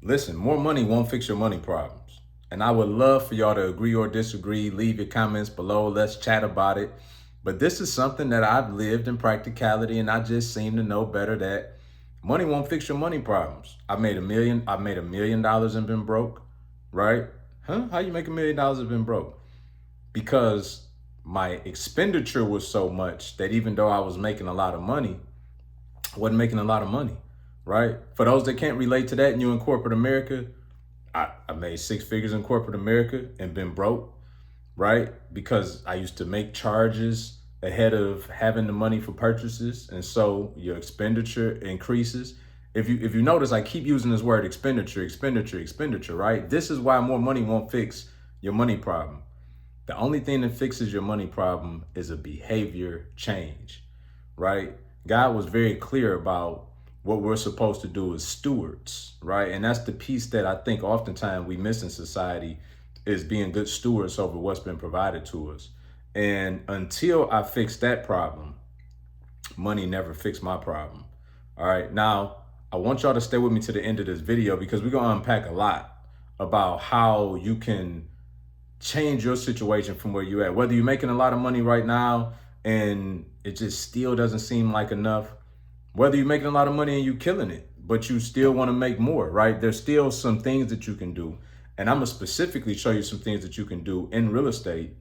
Listen, more money won't fix your money problems. And I would love for y'all to agree or disagree. Leave your comments below. Let's chat about it. But this is something that I've lived in practicality, and I just seem to know better that money won't fix your money problems. I've made $1 million and been broke, right? Huh? How you make $1 million and been broke? Because my expenditure was so much that even though I was making a lot of money, I wasn't making a lot of money, right? For those that can't relate to that and you in corporate America, I made six figures in corporate America and been broke, right? Because I used to make charges ahead of having the money for purchases. And so your expenditure increases. If you notice, I keep using this word expenditure, right? This is why more money won't fix your money problem. The only thing that fixes your money problem is a behavior change, right? God was very clear about what we're supposed to do as stewards, right? And that's the piece that I think oftentimes we miss in society is being good stewards over what's been provided to us. And until I fix that problem, money never fixed my problem. All right. Now, I want y'all to stay with me to the end of this video because we're going to unpack a lot about how you can change your situation from where you're at. Whether you're making a lot of money right now and it just still doesn't seem like enough, whether you're making a lot of money and you're killing it, but you still want to make more, right? There's still some things that you can do. And I'm going to specifically show you some things that you can do in real estate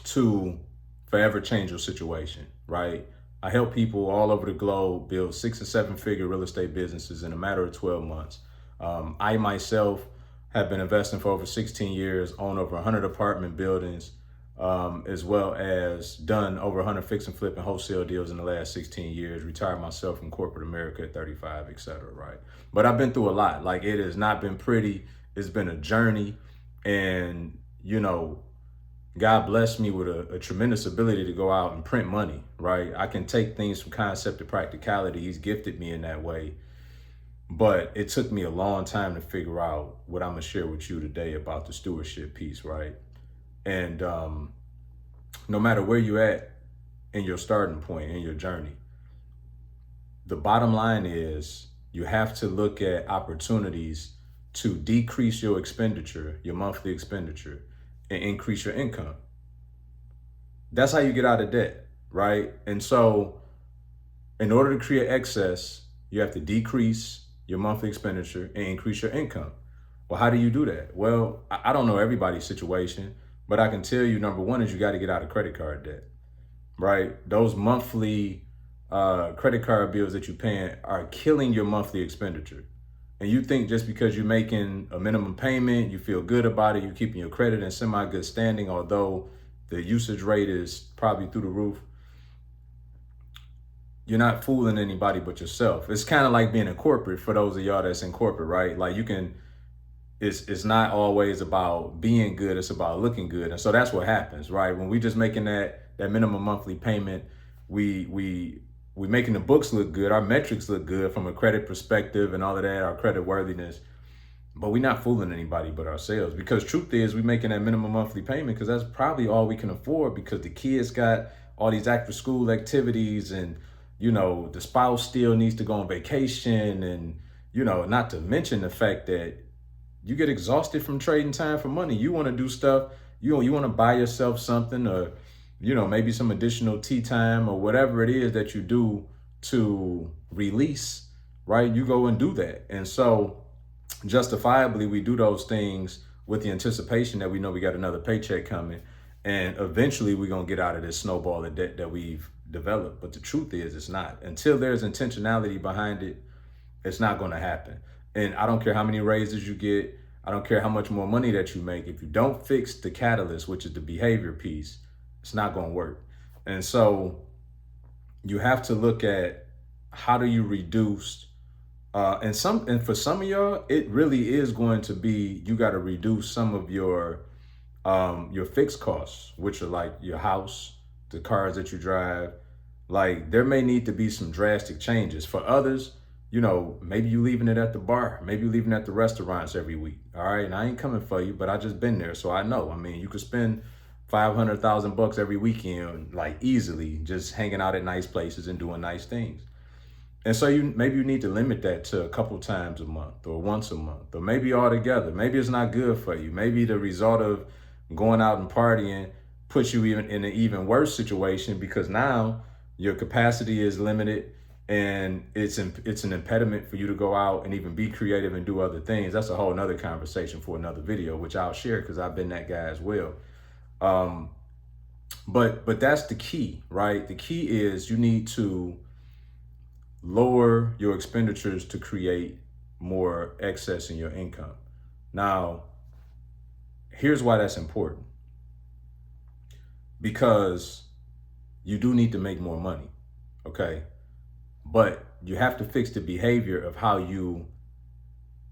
to forever change your situation, right? I help people all over the globe build 6 and 7 figure real estate businesses in a matter of 12 months. I myself have been investing for over 16 years, own over 100 apartment buildings, as well as done over 100 fix and flip and wholesale deals in the last 16 years, retired myself from corporate America at 35, et cetera, right? But I've been through a lot. Like, it has not been pretty. It's been a journey. And, you know, God blessed me with a tremendous ability to go out and print money, right? I can take things from concept to practicality. He's gifted me in that way. But it took me a long time to figure out what I'm going to share with you today about the stewardship piece, right? And no matter where you're at in your starting point, in your journey, the bottom line is you have to look at opportunities to decrease your expenditure, your monthly expenditure, and increase your income. That's how you get out of debt, right? And so in order to create excess, you have to decrease your monthly expenditure and increase your income. Well, how do you do that? Well, I don't know everybody's situation, but I can tell you, number one is you got to get out of credit card debt, right? Those monthly credit card bills that you're paying are killing your monthly expenditure. And you think just because you're making a minimum payment, you feel good about it, you're keeping your credit in semi-good standing, although the usage rate is probably through the roof, you're not fooling anybody but yourself. It's kind of like being in corporate for those of y'all that's in corporate, right? Like it's not always about being good, it's about looking good. And so that's what happens, right? When we just making that minimum monthly payment, we making the books look good, our metrics look good from a credit perspective and all of that, our credit worthiness, but we're not fooling anybody but ourselves. Because truth is, we're making that minimum monthly payment because that's probably all we can afford, because the kids got all these after school activities, and you know, the spouse still needs to go on vacation, and you know, not to mention the fact that you get exhausted from trading time for money. You want to do stuff, you want to buy yourself something, or you know, maybe some additional tea time or whatever it is that you do to release, right? You go and do that. And so justifiably, we do those things with the anticipation that we know we got another paycheck coming. And eventually we're going to get out of this snowball of debt that we've developed. But the truth is, it's not. Until there's intentionality behind it, it's not going to happen. And I don't care how many raises you get. I don't care how much more money that you make. If you don't fix the catalyst, which is the behavior piece, it's not going to work. And so you have to look at how do you reduce, and for some of y'all, it really is going to be, you got to reduce some of your fixed costs, which are like your house, the cars that you drive. Like, there may need to be some drastic changes. For others, you know, maybe you leaving it at the bar, maybe you leaving at the restaurants every week. All right, and I ain't coming for you, but I just been there, so I know. I mean, you could spend $500,000 every weekend, like easily, just hanging out at nice places and doing nice things. And so maybe you need to limit that to a couple times a month or once a month, or maybe all together. Maybe it's not good for you. Maybe the result of going out and partying puts you even in an even worse situation, because now your capacity is limited, and it's an impediment for you to go out and even be creative and do other things. That's a whole nother conversation for another video, which I'll share because I've been that guy as well. Um, but that's the key, right? The key is you need to lower your expenditures to create more excess in your income. Now, here's why that's important. Because you do need to make more money, okay? But you have to fix the behavior of how you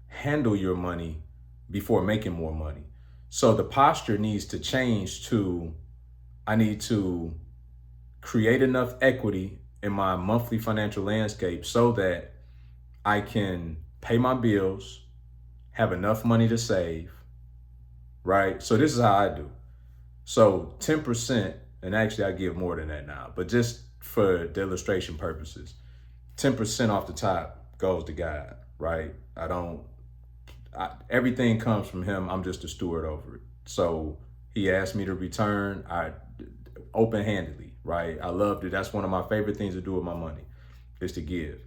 handle your money before making more money. So the posture needs to change to, I need to create enough equity in my monthly financial landscape so that I can pay my bills, have enough money to save, right? So this is how I do. So 10%, and actually I give more than that now, but just for the illustration purposes, 10% off the top goes to God, right? Everything comes from him. I'm just a steward over it. So he asked me to return, I open-handedly, right? I loved it. That's one of my favorite things to do with my money, is to give.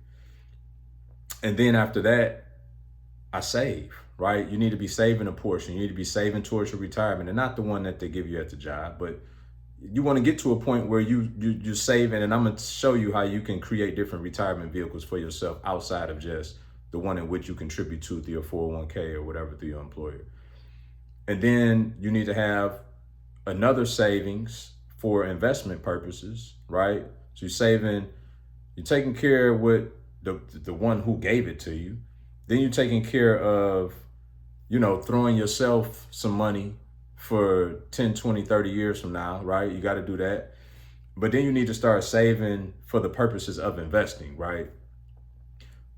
And then after that, I save, right? You need to be saving a portion. You need to be saving towards your retirement, and not the one that they give you at the job, but you want to get to a point where you're saving, and I'm going to show you how you can create different retirement vehicles for yourself outside of just the one in which you contribute to through your 401k or whatever through your employer. And then you need to have another savings for investment purposes, right? So you're taking care of what the one who gave it to you. Then you're taking care of, throwing yourself some money for 10, 20, 30 years from now, right? You got to do that. But then you need to start saving for the purposes of investing, right?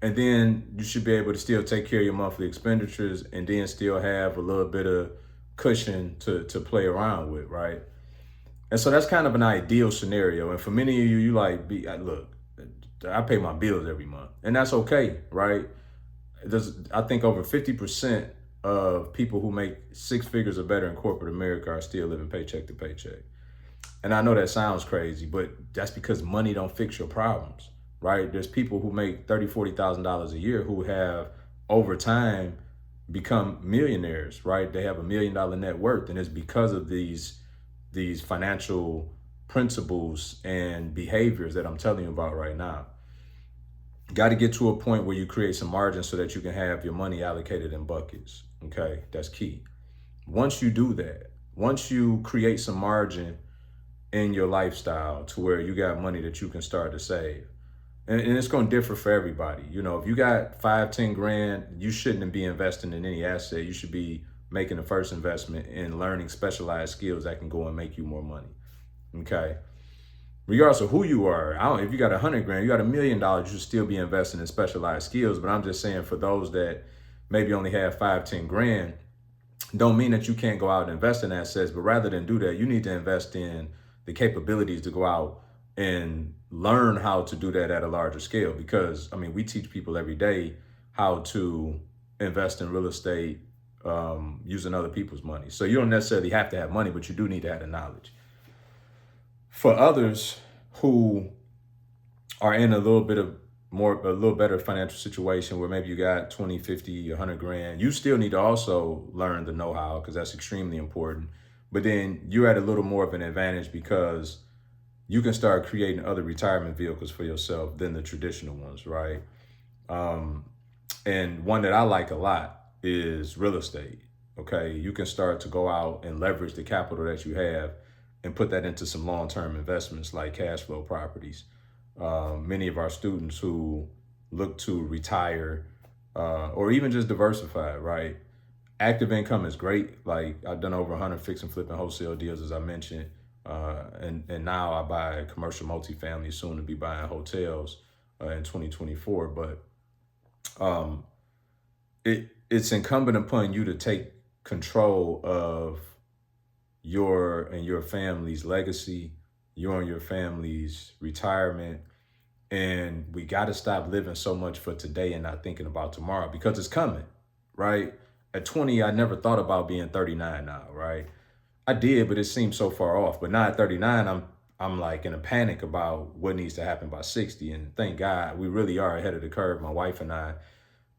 And then you should be able to still take care of your monthly expenditures, and then still have a little bit of cushion to play around with, right? And so that's kind of an ideal scenario. And for many of you, look, I pay my bills every month, and that's okay, right? I think over 50% of people who make six figures or better in corporate America are still living paycheck to paycheck. And I know that sounds crazy, but that's because money don't fix your problems, right? There's people who make $30,000, $40,000 a year who have over time become millionaires, right? They have $1 million net worth, and it's because of these financial principles and behaviors that I'm telling you about right now. Got to get to a point where you create some margin so that you can have your money allocated in buckets. Okay, that's key. Once you do that, once you create some margin in your lifestyle to where you got money that you can start to save, and it's going to differ for everybody. If you got 5, 10 grand, you shouldn't be investing in any asset. You should be making the first investment in learning specialized skills that can go and make you more money. Okay. Regardless of who you are, if you got 100 grand, you got $1 million, you should still be investing in specialized skills. But I'm just saying, for those that maybe only have 5, 10 grand, don't mean that you can't go out and invest in assets, but rather than do that, you need to invest in the capabilities to go out and learn how to do that at a larger scale. Because we teach people every day how to invest in real estate using other people's money. So you don't necessarily have to have money, but you do need to have the knowledge. For others who are in a little better financial situation, where maybe you got 20, 50, 100 grand, you still need to also learn the know-how, because that's extremely important. But then you're at a little more of an advantage because you can start creating other retirement vehicles for yourself than the traditional ones, right? And one that I like a lot is real estate. Okay, you can start to go out and leverage the capital that you have and put that into some long-term investments like cash flow properties. Many of our students who look to retire or even just diversify, right? Active income is great. Like, I've done over 100 fix and flip and wholesale deals, as I mentioned. And now I buy commercial multifamily, soon to be buying hotels in 2024. But it's incumbent upon you to take control of your and your family's legacy, your and your family's retirement, And we got to stop living so much for today and not thinking about tomorrow, because it's coming, right? At 20, I never thought about being 39 now, right? I did, but it seemed so far off. But now at 39, I'm like in a panic about what needs to happen by 60. And thank God we really are ahead of the curve, my wife and I.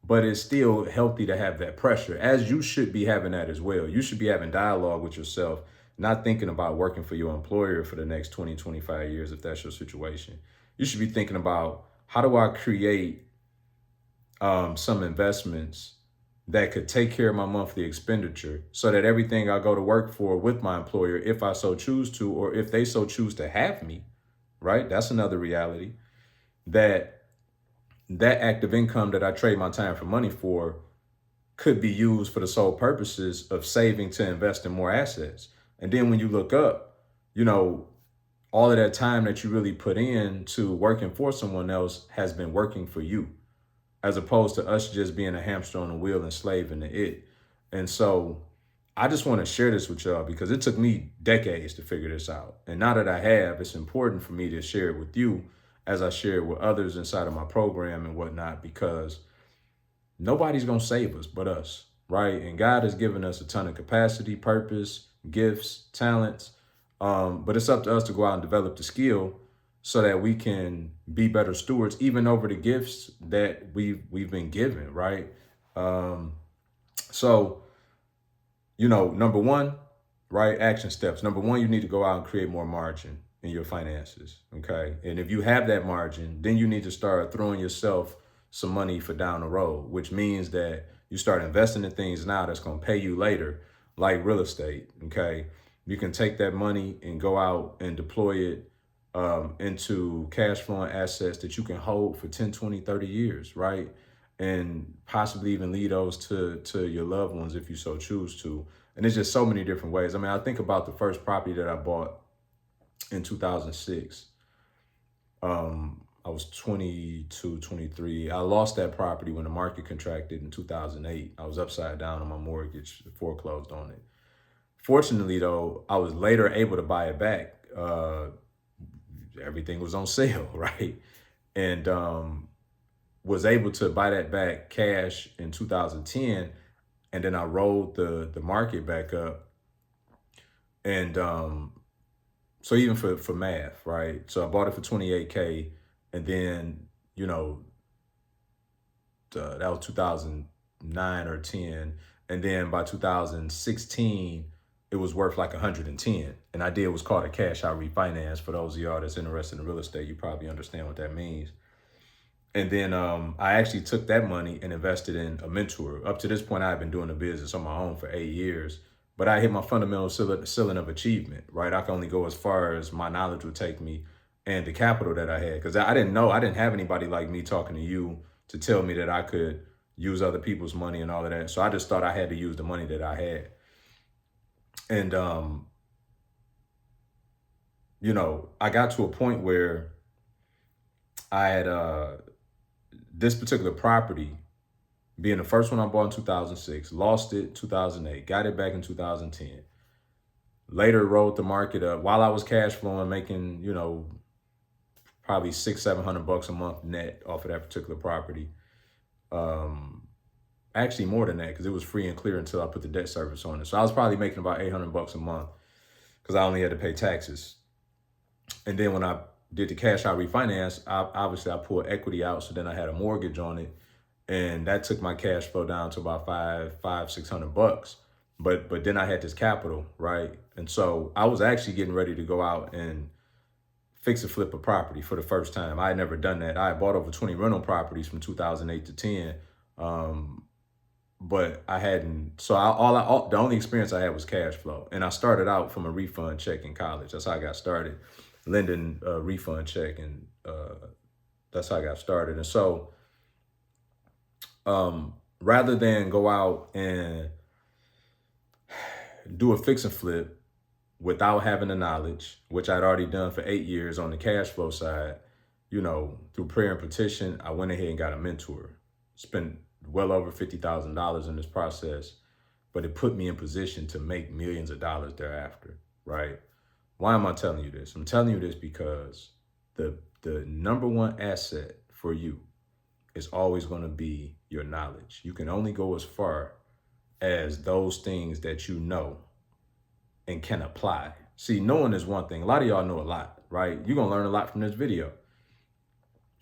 But it's still healthy to have that pressure, as you should be having that as well. You should be having dialogue with yourself, not thinking about working for your employer for the next 20, 25 years, if that's your situation. You should be thinking about, how do I create some investments that could take care of my monthly expenditure, so that everything I go to work for with my employer, if I so choose to, or if they so choose to have me, right? That's another reality, that that active income that I trade my time for money for could be used for the sole purposes of saving to invest in more assets. And then when you look up, you know, all of that time that you really put in to working for someone else has been working for you, as opposed to us just being a hamster on a wheel and slaving to it. And so I just want to share this with y'all, because it took me decades to figure this out. And now that I have, it's important for me to share it with you, as I share it with others inside of my program and whatnot, because nobody's going to save us but us, right? And God has given us a ton of capacity, purpose, gifts, talents. But it's up to us to go out and develop the skill, so that we can be better stewards, even over the gifts that we've been given, right? So, number one, right? Action steps. Number one, you need to go out and create more margin in your finances, okay? And if you have that margin, then you need to start throwing yourself some money for down the road, which means that you start investing in things now that's going to pay you later, like real estate, okay? You can take that money and go out and deploy it into cash flowing assets that you can hold for 10, 20, 30 years, right? And possibly even lead those to your loved ones if you so choose to. And it's just so many different ways. I mean, I think about the first property that I bought in 2006. I was 22, 23. I lost that property when the market contracted in 2008. I was upside down on my mortgage, foreclosed on it. Fortunately, though, I was later able to buy it back. Everything was on sale, right? And was able to buy that back cash in 2010. And then I rolled the market back up. And so even for math, right? So I bought it for 28K. And then, that was 2009 or 10. And then by 2016, it was worth like 110. And I did what's called a cash out refinance. For those of y'all that's interested in real estate, you probably understand what that means. And then I actually took that money and invested in a mentor. Up to this point, I've been doing the business on my own for 8 years, but I hit my fundamental ceiling of achievement, right? I can only go as far as my knowledge would take me and the capital that I had. Because I didn't have anybody like me talking to you to tell me that I could use other people's money and all of that. So I just thought I had to use the money that I had. And, I got to a point where I had this particular property being the first one I bought in 2006, lost it 2008, got it back in 2010. Later rolled the market up while I was cash flowing, making, probably $600-700 a month net off of that particular property. Actually more than that, because it was free and clear until I put the debt service on it. So I was probably making about $800 a month, because I only had to pay taxes. And then when I did the cash out refinance, I pulled equity out. So then I had a mortgage on it, and that took my cash flow down to about $600. But then I had this capital, right? And so I was actually getting ready to go out and fix and flip a property for the first time. I had never done that. I had bought over 20 rental properties from 2008 to 10. But I hadn't, so the only experience I had was cash flow. And I started out from a refund check in college. That's how I got started, lending a refund check. And that's how I got started. And so rather than go out and do a fix and flip without having the knowledge, which I'd already done for 8 years on the cash flow side, through prayer and petition, I went ahead and got a mentor. Spent well over $50,000 in this process, but it put me in position to make millions of dollars thereafter, right? Why am I telling you this? I'm telling you this because the the number one asset for you is always going to be your knowledge. You can only go as far as those things that you know and can apply. See, knowing is one thing. A lot of y'all know a lot, right? You're going to learn a lot from this video.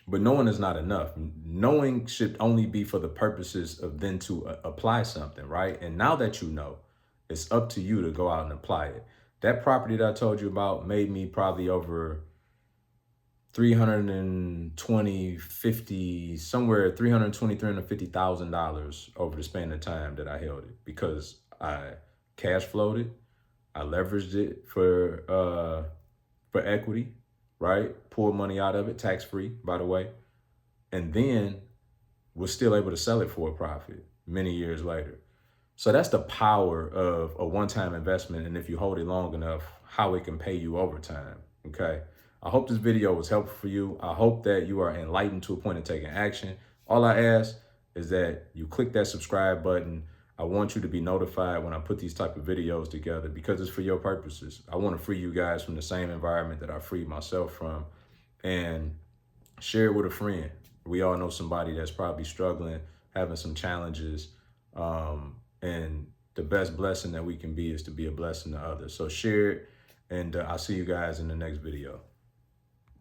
But knowing is not enough. Knowing should only be for the purposes of then to apply something, right? And now that you know, it's up to you to go out and apply it. That property that I told you about made me probably over 320, 50, somewhere $350,000 over the span of time that I held it, because I cash flowed it, I leveraged it for equity, right? Pulled money out of it, tax free, by the way, and then was still able to sell it for a profit many years later. So that's the power of a one-time investment, and if you hold it long enough, how it can pay you over time. Okay. I hope this video was helpful for you. I hope that you are enlightened to a point of taking action. All I ask is that you click that subscribe button. I want you to be notified when I put these type of videos together, because it's for your purposes. I want to free you guys from the same environment that I freed myself from, and share it with a friend. We all know somebody that's probably struggling, having some challenges, and the best blessing that we can be is to be a blessing to others. So share it, and I'll see you guys in the next video.